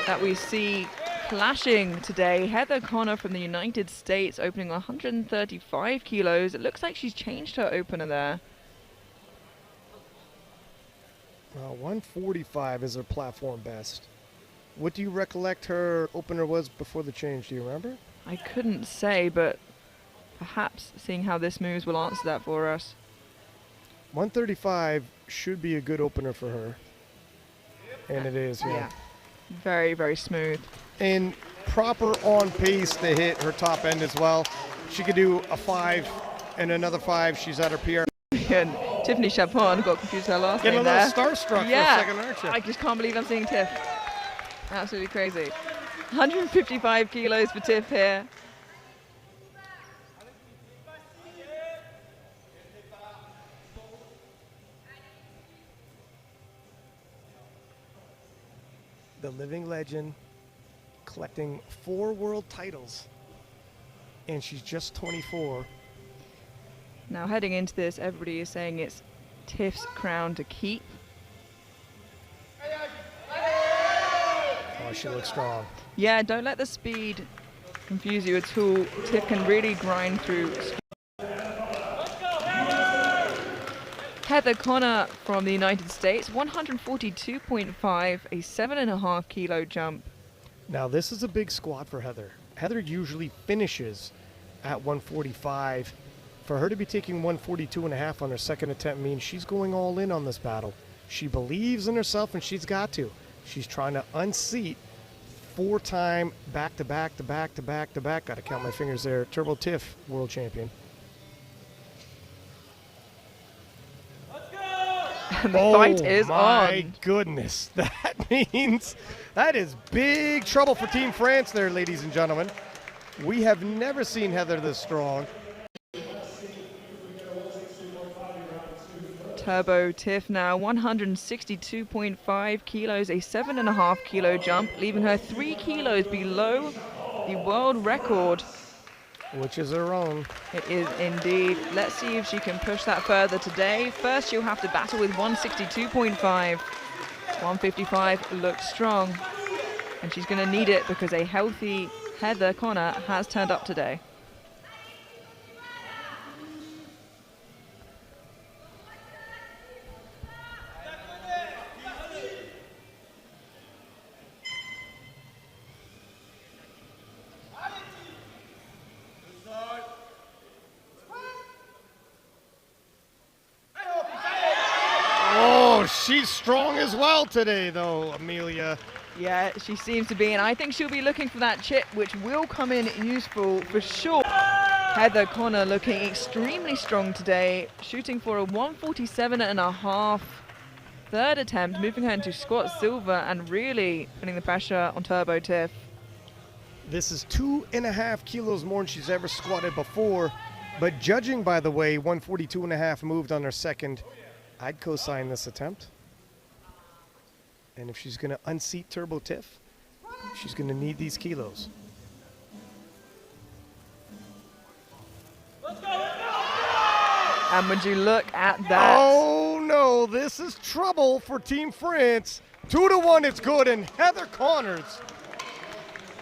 that we see clashing today. Heather Connor from the United States opening 135 kilos. It looks like she's changed her opener there. 145 is her platform best. What do you recollect her opener was before the change? Do you remember? I couldn't say, but perhaps seeing how this moves will answer that for us. 135 should be a good opener for her. And it is, yeah. Very, very smooth. And proper on pace to hit her top end as well. She could do a 5 and another 5. She's at her PR. And Tiffany Chapon got confused her last Getting name a little there. starstruck for a second, aren't you? I just can't believe I'm seeing Tiff. Absolutely crazy. 155 kilos for Tiff here. The living legend, collecting 4 world titles, and she's just 24. Now heading into this, everybody is saying it's Tiff's crown to keep. Oh, she looks strong. Yeah, don't let the speed confuse you at all. Tiff can really grind through speed. Heather Connor from the United States, 142.5, a 7.5 kilo jump. Now this is a big squat for Heather. Heather usually finishes at 145. For her to be taking 142.5 on her second attempt means she's going all in on this battle. She believes in herself and she's got to. She's trying to unseat 4-time back-to-back, gotta count my fingers there, Turbo Tiff world champion. And the fight is on. My goodness, that means that is big trouble for Team France there, ladies and gentlemen. We have never seen Heather this strong. Turbo Tiff now 162.5 kilos, a 7.5 kilo jump, leaving her 3 kilos below the world record. Which is her own. It is indeed. Let's see if she can push that further today. First, she'll have to battle with 162.5. 155 looks strong. And she's going to need it because a healthy Heather Connor has turned up today. She's strong as well today, though, Amelia. Yeah, she seems to be, and I think she'll be looking for that chip, which will come in useful for sure. Heather Connor looking extremely strong today, shooting for a 147.5 third attempt, moving her into squat silver and really putting the pressure on Turbo Tiff. This is 2.5 kilos more than she's ever squatted before, but judging by the way 142.5 moved on her second, I'd co-sign this attempt. And if she's going to unseat Turbo Tiff, she's going to need these kilos. And would you look at that? Oh no, this is trouble for Team France. 2-1, it's good, and Heather Connors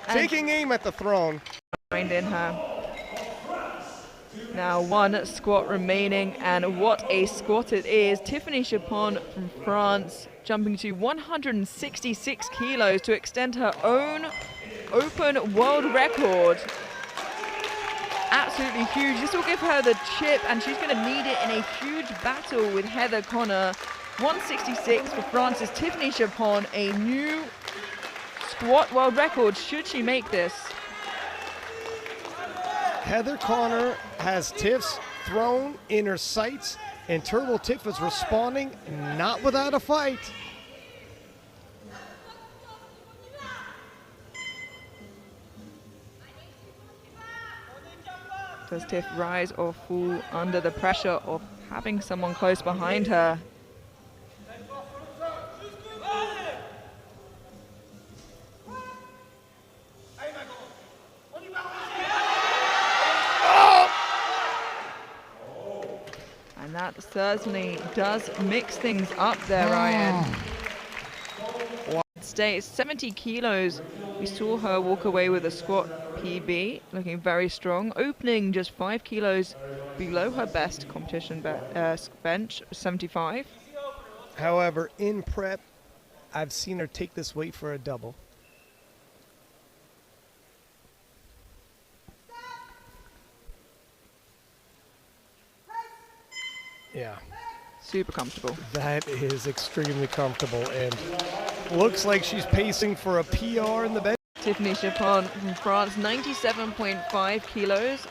taking aim at the throne. In her. Now 1 squat remaining, and what a squat it is. Tiffany Chapon from France jumping to 166 kilos to extend her own open world record. Absolutely huge. This will give her the chip, and she's going to need it in a huge battle with Heather Connor. 166 for France's Tiffany Chapon, a new squat world record should she make this. Heather Connor has Tiff's throne in her sights, and Turbo Tiff is responding, not without a fight. Does Tiff rise or fall under the pressure of having someone close behind her? And that certainly does mix things up there, Ryan. Well, it's today. It's 70 kilos. We saw her walk away with a squat PB, looking very strong, opening just 5 kilos below her best competition bench, 75. However, in prep, I've seen her take this weight for a double. Yeah. Super comfortable. That is extremely comfortable, and looks like she's pacing for a PR in the bench. Tiffany Chapon from France, 97.5 kilos,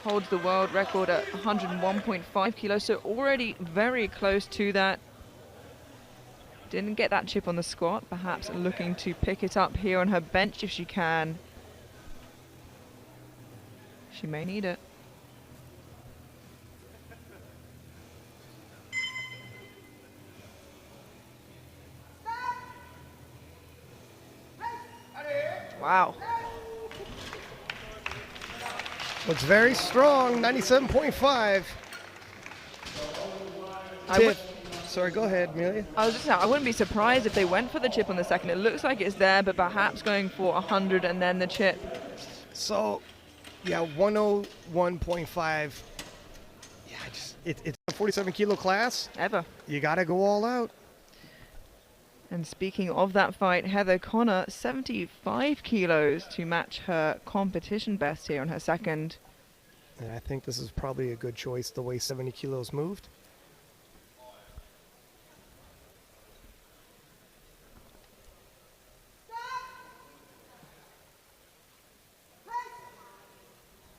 holds the world record at 101.5 kilos, so already very close to that. Didn't get that chip on the squat, perhaps looking to pick it up here on her bench if she can. She may need it. Wow. Looks very strong, 97.5. Tiff. Sorry, go ahead, Amelia. I was just saying, I wouldn't be surprised if they went for the chip on the second. It looks like it's there, but perhaps going for 100 and then the chip. So, yeah, 101.5. Yeah, it's a 47 kilo class. Ever. You got to go all out. And speaking of that fight, Heather Connor, 75 kilos to match her competition best here on her second. And I think this is probably a good choice, the way 70 kilos moved.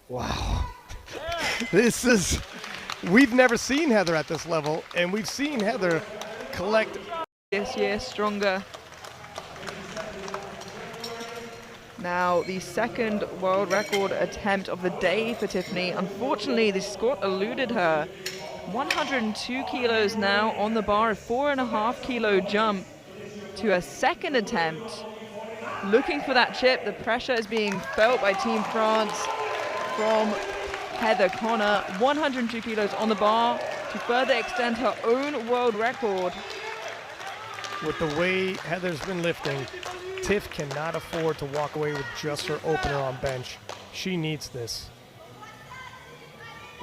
Wow. This is, we've never seen Heather at this level, and we've seen Heather collect. This year, stronger. Now, the second world record attempt of the day for Tiffany. Unfortunately, the squat eluded her. 102 kilos now on the bar, a 4.5 kilo jump to a second attempt. Looking for that chip. The pressure is being felt by Team France from Heather Connor. 102 kilos on the bar to further extend her own world record. With the way Heather's been lifting, Tiff cannot afford to walk away with just her opener on bench. She needs this.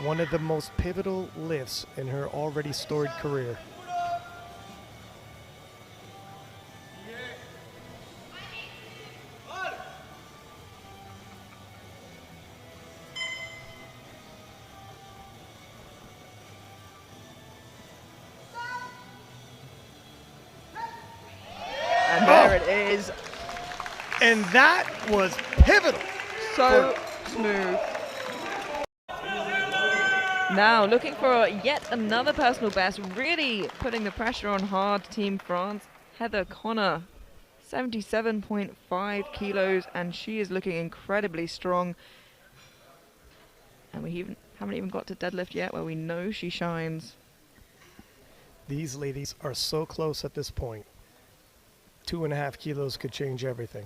One of the most pivotal lifts in her already storied career. And there it is. And that was pivotal. So smooth. Now looking for yet another personal best, really putting the pressure on hard Team France. Heather Connor, 77.5 kilos, and she is looking incredibly strong. And we haven't even got to deadlift yet, where we know she shines. These ladies are so close at this point. 2.5 kilos could change everything.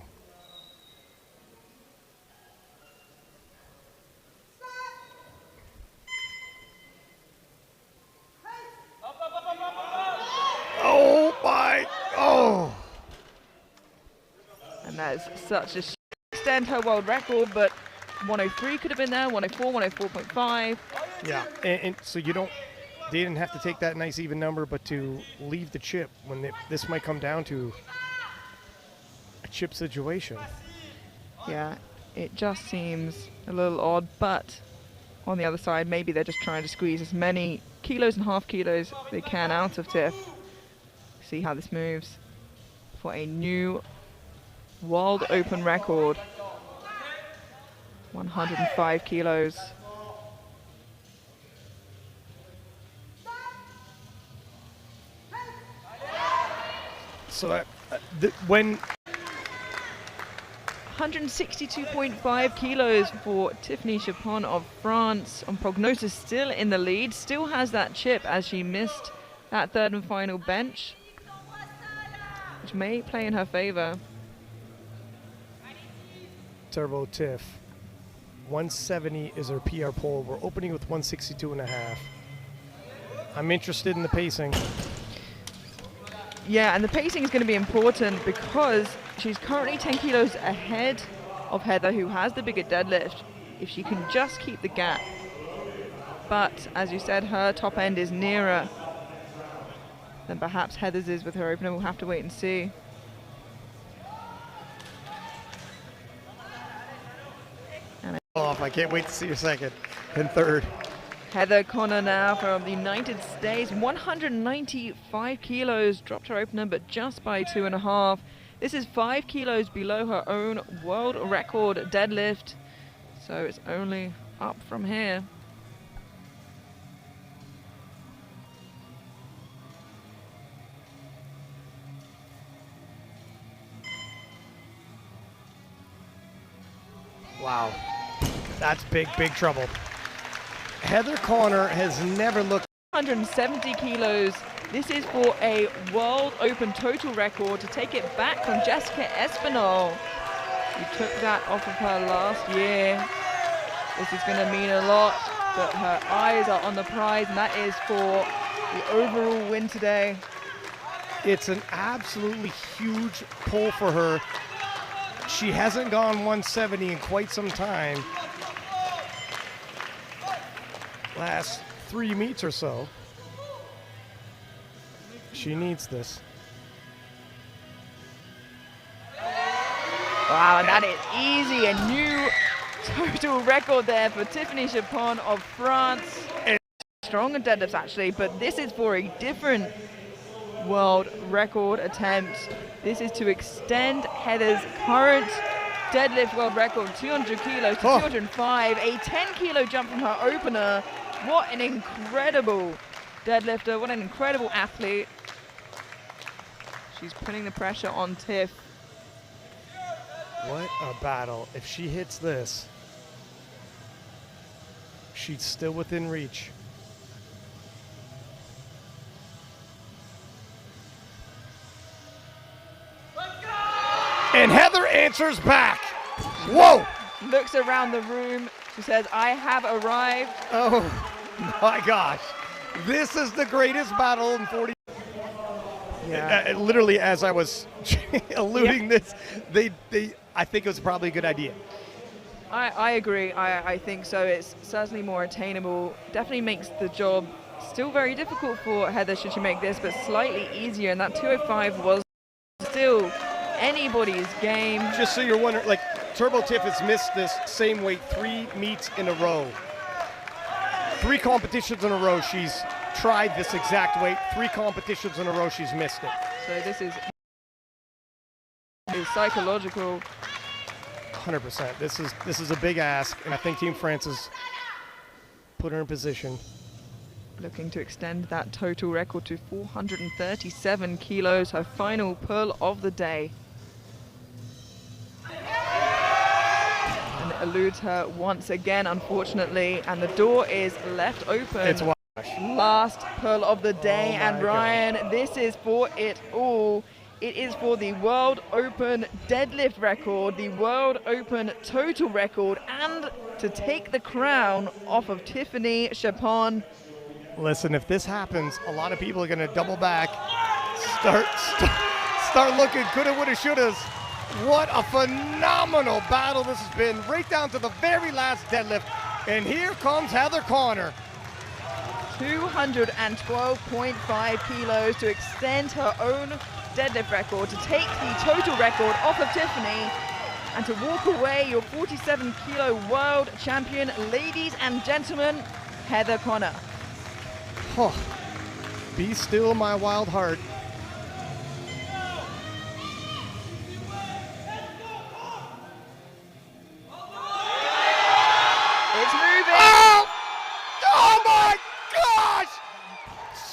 Oh my, oh. And that is such a extend her world record, but 103 could have been there, 104, 104.5. Yeah, and so they didn't have to take that nice even number, but to leave the chip when this might come down to a chip situation. Yeah, it just seems a little odd, but on the other side, maybe they're just trying to squeeze as many kilos and half kilos they can out of Tiff. See how this moves for a new world open record. 105 kilos. So when 162.5 kilos for Tiffany Chapon of France. On prognosis, still in the lead, still has that chip as she missed that third and final bench, which may play in her favor. Turbo Tiff, 170 is her PR pole. We're opening with 162.5. I'm interested in the pacing. Yeah, and the pacing is going to be important because she's currently 10 kilos ahead of Heather, who has the bigger deadlift, if she can just keep the gap. But as you said, her top end is nearer than perhaps Heather's is with her opener. We'll have to wait and see. I can't wait to see your second and third. Heather Connor now from the United States, 195 kilos, dropped her opener but just by 2.5. This is 5 kilos below her own world record deadlift, so it's only up from here. Wow, that's big trouble. Heather Connor has never looked 170 kilos. This is for a world open total record to take it back from Jessica Espinal, who took that off of her last year. This is going to mean a lot, but her eyes are on the prize, and that is for the overall win today. It's an absolutely huge pull for her. She hasn't gone 170 in quite some time. Last 3 meets or so. She needs this. Wow, and that is easy. A new total record there for Tiffany Chapon of France. Stronger deadlifts actually, but this is for a different world record attempt. This is to extend Heather's current deadlift world record, 200 kilos to 205, a 10 kilo jump from her opener. What an incredible deadlifter, what an incredible athlete. She's putting the pressure on Tiff. What a battle. If she hits this, she's still within reach. And Heather answers back. Whoa! Looks around the room. She says, I have arrived. Oh my gosh. This is the greatest battle in 40. Yeah. Literally, as I was alluding this, I think it was probably a good idea. I agree. I think so. It's certainly more attainable. Definitely makes the job still very difficult for Heather should she make this, but slightly easier. And that 205 was still anybody's game. Just so you're wondering, like, Turbo Tiff has missed this same weight 3 meets in a row. 3 competitions in a row she's tried this exact weight. 3 competitions in a row she's missed it. So this is psychological. 100%. This is a big ask, and I think Team France has put her in position. Looking to extend that total record to 437 kilos, her final pull of the day. And it eludes her once again, unfortunately, and the door is left open. It's wash. Last pull of the day, and Ryan, God. This is for it all. It is for the World Open deadlift record, the World Open total record, and to take the crown off of Tiffany Chapon. Listen, if this happens, a lot of people are going to double back, start looking coulda, woulda, shouldas. What a phenomenal battle this has been, right down to the very last deadlift. And here comes Heather Connor. 212.5 kilos to extend her own deadlift record, to take the total record off of Tiffany, and to walk away your 47 kilo world champion. Ladies and gentlemen, Heather Connor. Oh, be still my wild heart. It's moving. Oh my gosh!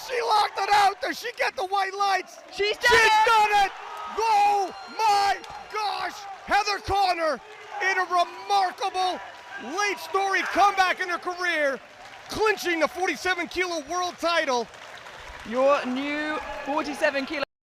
She locked it out. Does she get the white lights? She's done it! Oh my gosh! Heather Connor in a remarkable late story comeback in her career, clinching the 47 kilo world title. Your new 47 kilo